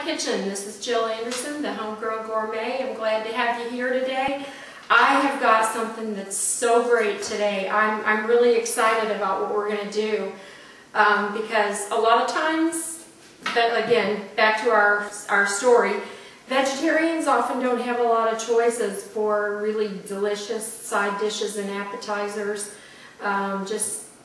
kitchen. This is Jill Anderson, the Homegrown Gourmet. I'm glad to have you here today. I have got something that's so great today. I'm really excited about what we're going to do because a lot of times, but again, back to our story, vegetarians often don't have a lot of choices for really delicious side dishes and appetizers.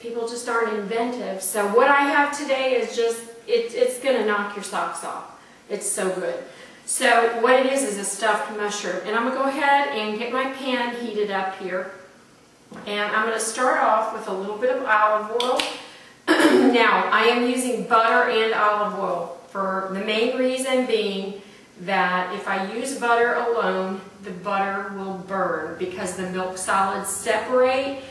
People just aren't inventive. So what I have today is just, it's going to knock your socks off. It's so good. So what it is a stuffed mushroom. And I'm going to go ahead and get my pan heated up here. And I'm going to start off with a little bit of olive oil. Now, I am using butter and olive oil for the main reason being that if I use butter alone, the butter will burn because the milk solids separate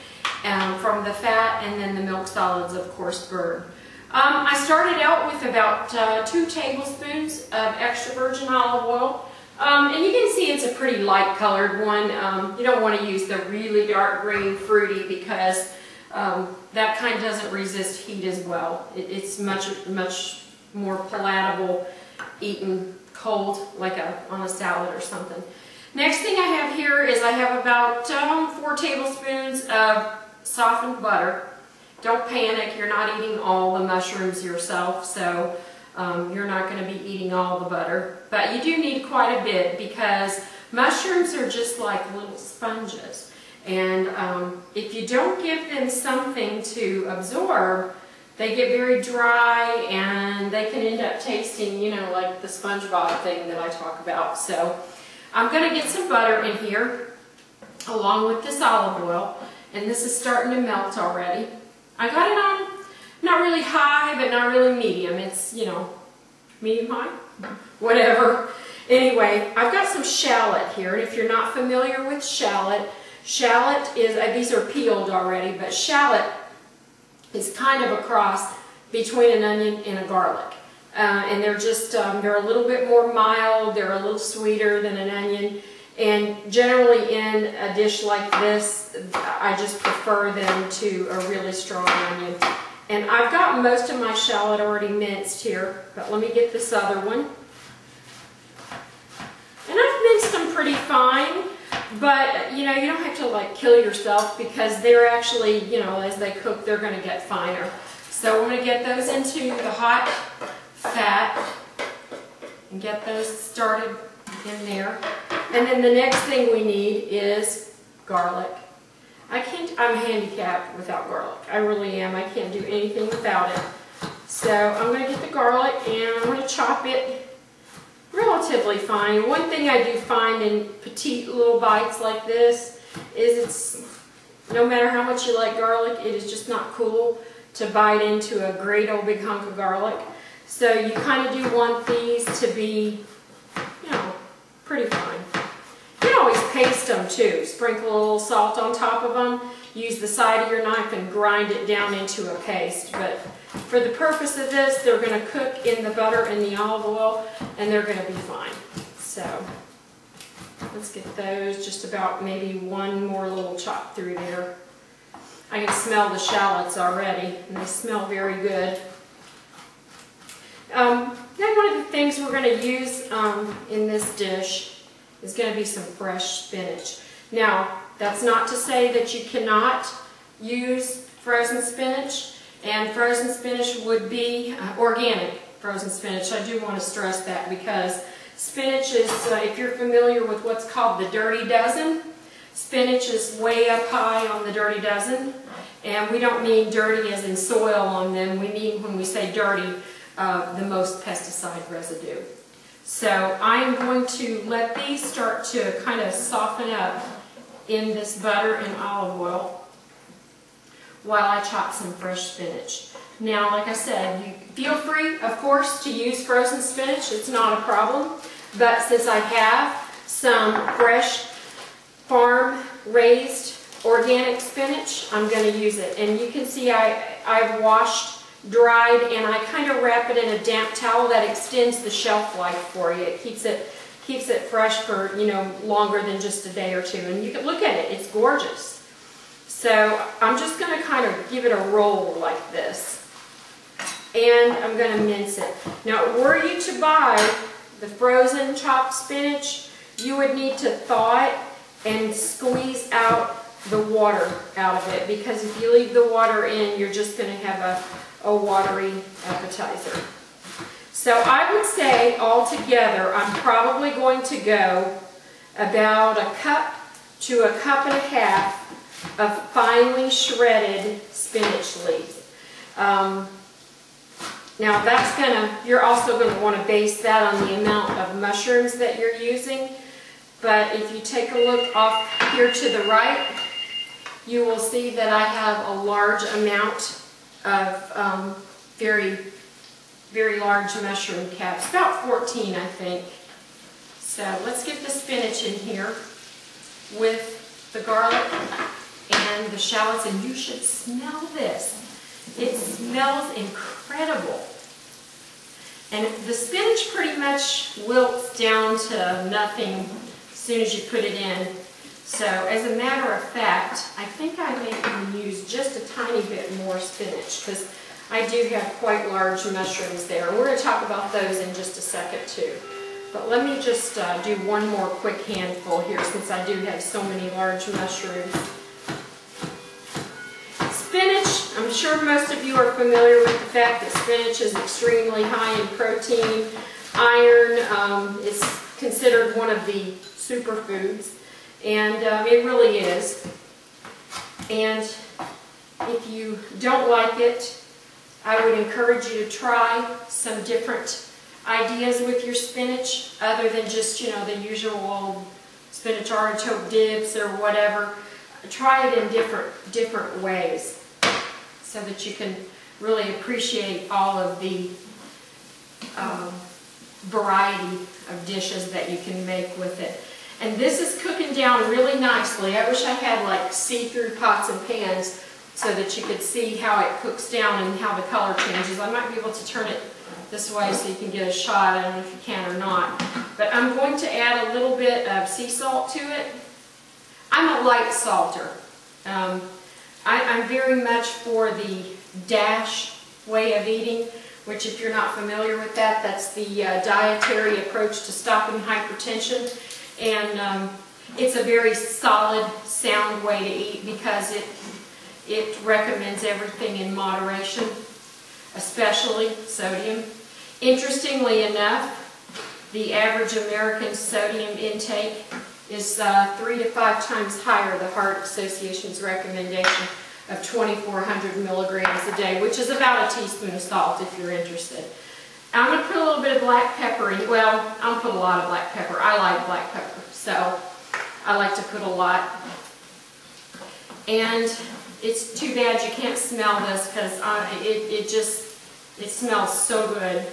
from the fat, and then the milk solids, of course, burn. I started out with about 2 tablespoons of extra virgin olive oil. And you can see it's a pretty light colored one. You don't want to use the really dark green fruity because that kind doesn't resist heat as well. It's much more palatable eaten cold, like on a salad or something. Next thing I have here is I have about 4 tablespoons of softened butter. Don't panic, you're not eating all the mushrooms yourself, so you're not going to be eating all the butter. But you do need quite a bit because mushrooms are just like little sponges. And if you don't give them something to absorb, they get very dry and they can end up tasting, you know, like the SpongeBob thing that I talk about. So I'm going to get some butter in here along with this olive oil. And this is starting to melt already. I got it on not really high, but not really medium. It's, you know, medium high, whatever. Anyway, I've got some shallot here. And if you're not familiar with shallot, shallot is, these are peeled already, but shallot is kind of a cross between an onion and a garlic. And they're just, they're a little bit more mild. They're a little sweeter than an onion. And generally in a dish like this, I just prefer them to a really strong onion. And I've got most of my shallot already minced here, but let me get this other one. And I've minced them pretty fine, but you know, you don't have to like kill yourself because they're actually, you know, as they cook, they're going to get finer. So I'm going to get those into the hot fat and get those started in there. And then the next thing we need is garlic. I'm handicapped without garlic. I really am. I can't do anything without it. So I'm going to get the garlic and I'm going to chop it relatively fine. One thing I do find in petite little bites like this is it's, no matter how much you like garlic, it is just not cool to bite into a great old big hunk of garlic. So you kind of do want these to be, you know, pretty fine. You can always paste them too. Sprinkle a little salt on top of them. Use the side of your knife and grind it down into a paste. But for the purpose of this, they're going to cook in the butter and the olive oil, and they're going to be fine. So let's get those just about maybe one more little chop through there. I can smell the shallots already, and they smell very good. Now one of the things we're going to use in this dish is going to be some fresh spinach. Now, that's not to say that you cannot use frozen spinach, and frozen spinach would be organic frozen spinach. I do want to stress that because spinach is, if you're familiar with what's called the dirty dozen, spinach is way up high on the dirty dozen, and we don't mean dirty as in soil on them. We mean, when we say dirty, the most pesticide residue. So I'm going to let these start to kind of soften up in this butter and olive oil while I chop some fresh spinach. Now, like I said, you feel free, of course, to use frozen spinach. It's not a problem. But since I have some fresh farm-raised organic spinach, I'm going to use it. And you can see I've washed, dried, and I kind of wrap it in a damp towel that extends the shelf life for you. It keeps it fresh for, you know, longer than just a day or two. And you can look at it, it's gorgeous. So I'm just going to kind of give it a roll like this. And I'm going to mince it. Now, were you to buy the frozen chopped spinach, you would need to thaw it and squeeze out the water out of it, because if you leave the water in, you're just going to have a watery appetizer. So I would say altogether, I'm probably going to go about a cup to a cup and a half of finely shredded spinach leaves. Now you're also going to want to base that on the amount of mushrooms that you're using. But if you take a look off here to the right, you will see that I have a large amount of very, very large mushroom caps, about 14 I think. So let's get the spinach in here with the garlic and the shallots, and you should smell this. It smells incredible. And the spinach pretty much wilts down to nothing as soon as you put it in. So as a matter of fact, I think I may even use just a tiny bit more spinach, because I do have quite large mushrooms there. And we're going to talk about those in just a second too. But let me just do one more quick handful here, since I do have so many large mushrooms. Spinach, I'm sure most of you are familiar with the fact that spinach is extremely high in protein. Iron is considered one of the superfoods, and it really is. And if you don't like it, I would encourage you to try some different ideas with your spinach, other than just, you know, the usual spinach artichoke dips or whatever. Try it in different ways, so that you can really appreciate all of the variety of dishes that you can make with it. And this is cooking down really nicely. I wish I had like see-through pots and pans so that you could see how it cooks down and how the color changes. I might be able to turn it this way so you can get a shot. I don't know if you can or not. But I'm going to add a little bit of sea salt to it. I'm a light salter. I'm very much for the dash way of eating, which, if you're not familiar with that, that's the dietary approach to stopping hypertension. And it's a very solid, sound way to eat, because it recommends everything in moderation, especially sodium. Interestingly enough, the average American sodium intake is 3 to 5 times higher, the Heart Association's recommendation of 2,400 milligrams a day, which is about a teaspoon of salt if you're interested. I'm going to put a little bit of black pepper in. Well, I'm going to put a lot of black pepper. I like black pepper, so I like to put a lot. And it's too bad you can't smell this, because it smells so good.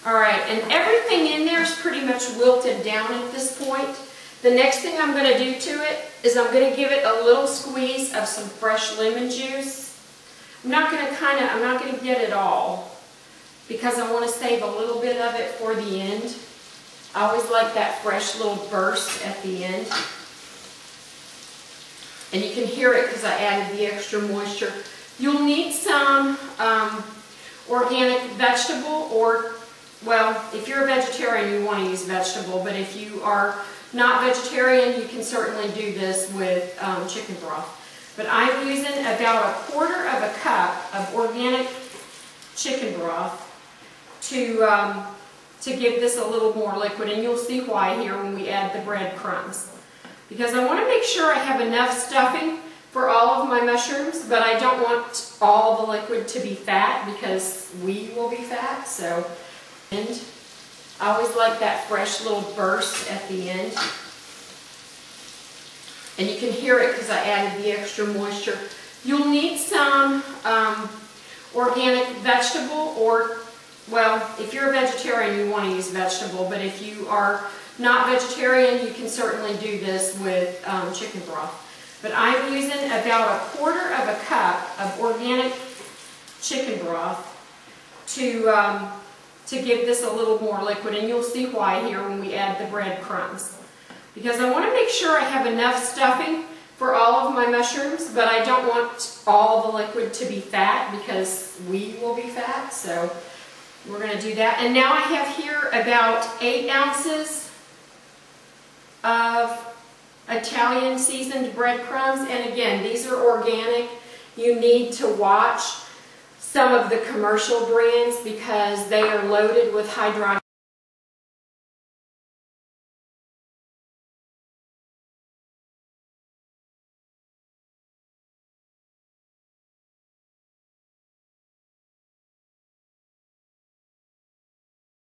All right, and everything in there is pretty much wilted down at this point. The next thing I'm going to do to it is I'm going to give it a little squeeze of some fresh lemon juice. I'm not going to get it all, because I want to save a little bit of it for the end. I always like that fresh little burst at the end. And you can hear it because I added the extra moisture. You'll need some organic vegetable, or, well, if you're a vegetarian, you want to use vegetable, but if you are not vegetarian, you can certainly do this with chicken broth. But I'm using about 1/4 of a cup of organic chicken broth to give this a little more liquid, and you'll see why here when we add the breadcrumbs. Because I want to make sure I have enough stuffing for all of my mushrooms, but I don't want all the liquid to be fat, because we will be fat. So, and I always like that fresh little burst at the end. And you can hear it because I added the extra moisture. You'll need some organic vegetable, or, well, if you're a vegetarian, you want to use vegetable, but if you are not vegetarian, you can certainly do this with chicken broth. But I'm using about 1/4 of a cup of organic chicken broth to give this a little more liquid, and you'll see why here when we add the breadcrumbs. Because I want to make sure I have enough stuffing for all of my mushrooms, but I don't want all the liquid to be fat, because we will be fat. So, We're going to do that. And now I have here about 8 ounces of Italian seasoned breadcrumbs. And again, these are organic. You need to watch some of the commercial brands because they are loaded with hydronic